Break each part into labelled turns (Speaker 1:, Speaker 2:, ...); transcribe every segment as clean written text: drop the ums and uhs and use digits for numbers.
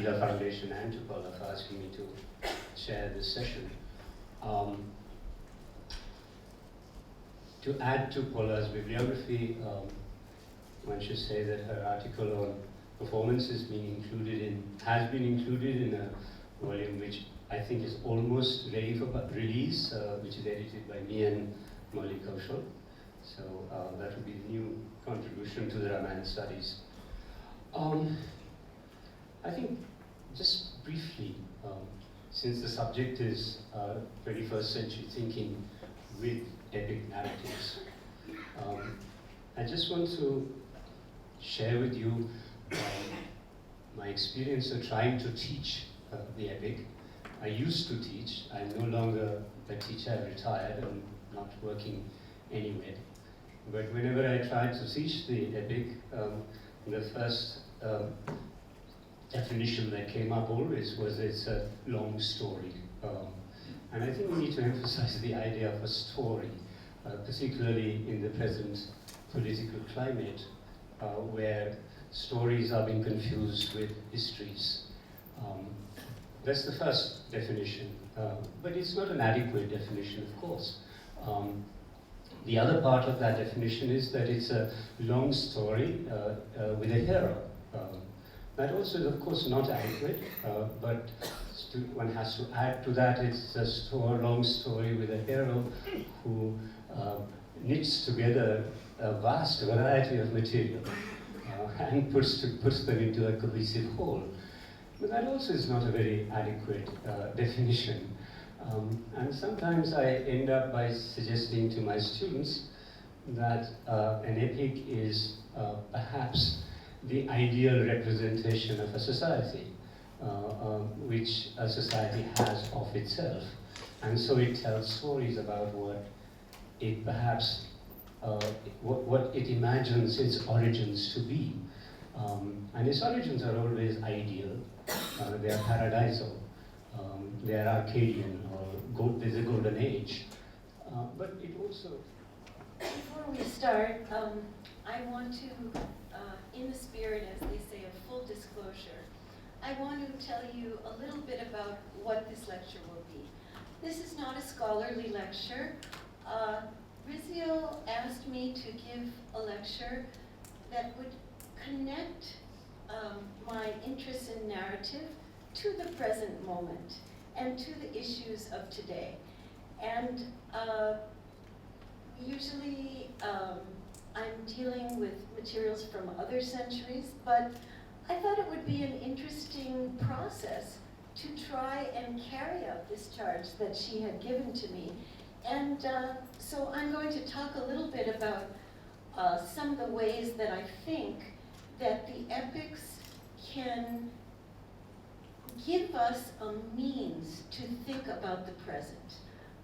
Speaker 1: LILA Foundation and to Paula for asking me to share this session. To add to Paula's bibliography, one should say that her article on performance has been included in a volume which I think is almost ready for release, which is edited by me and Molly Kaushal. So that will be the new contribution to the Ramayana studies. I think just briefly, since the subject is 21st century thinking with epic narratives, I just want to share with you my experience of trying to teach the epic. I used to teach. I'm no longer a teacher. I've retired. I'm not working anywhere. But whenever I tried to teach the epic, the first definition that came up always was it's a long story. And I think we need to emphasize the idea of a story, particularly in the present political climate, where stories are being confused with histories. That's the first definition, but it's not an adequate definition, of course. The other part of that definition is that it's a long story with a hero. That also is, of course, not adequate, but one has to add to that it's a long story with a hero who knits together a vast variety of material and puts them into a cohesive whole. But that also is not a very adequate definition. And sometimes I end up by suggesting to my students that an epic is perhaps the ideal representation of a society, which a society has of itself. And so it tells stories about what it perhaps, what it imagines its origins to be. And its origins are always ideal, they are paradisal, they are Arcadian, or there's a golden age. But it also...
Speaker 2: Before we start, I want to, in the spirit, as they say, of full disclosure, I want to tell you a little bit about what this lecture will be. This is not a scholarly lecture. Rizio asked me to give a lecture that would connect my interest in narrative to the present moment and to the issues of today. And usually I'm dealing with materials from other centuries, but I thought it would be an interesting process to try and carry out this charge that she had given to me. And so I'm going to talk a little bit about some of the ways that I think that the epics can give us a means to think about the present.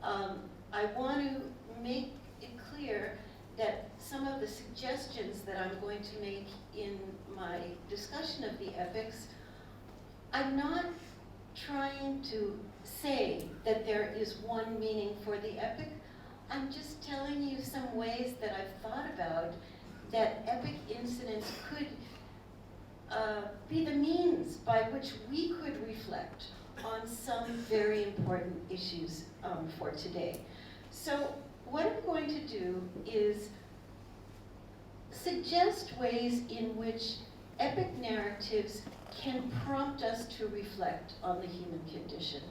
Speaker 2: I want to make it clear that some of the suggestions that I'm going to make in my discussion of the epics, I'm not trying to say that there is one meaning for the epic. I'm just telling you some ways that I've thought about that epic incidents could be the means by which we could reflect on some very important issues for today. So what I'm going to do is suggest ways in which epic narratives can prompt us to reflect on the human condition.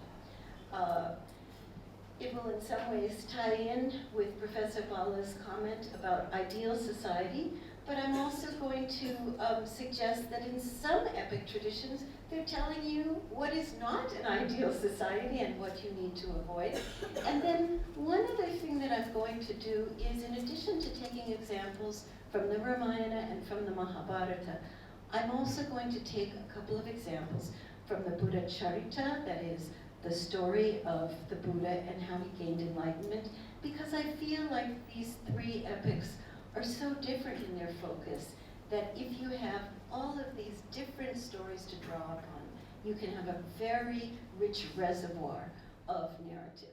Speaker 2: It will in some ways tie in with Professor Bhalla's comment about ideal society, but I'm also going to suggest that in some epic traditions, they're telling you what is not an ideal society and what you need to avoid. And then one other thing that I'm going to do is, in addition to taking examples from the Ramayana and from the Mahabharata, I'm also going to take a couple of examples from the Buddha Charita, that is the story of the Buddha and how he gained enlightenment, because I feel like these three epics are so different in their focus that if you have all of these different stories to draw upon, you can have a very rich reservoir of narrative.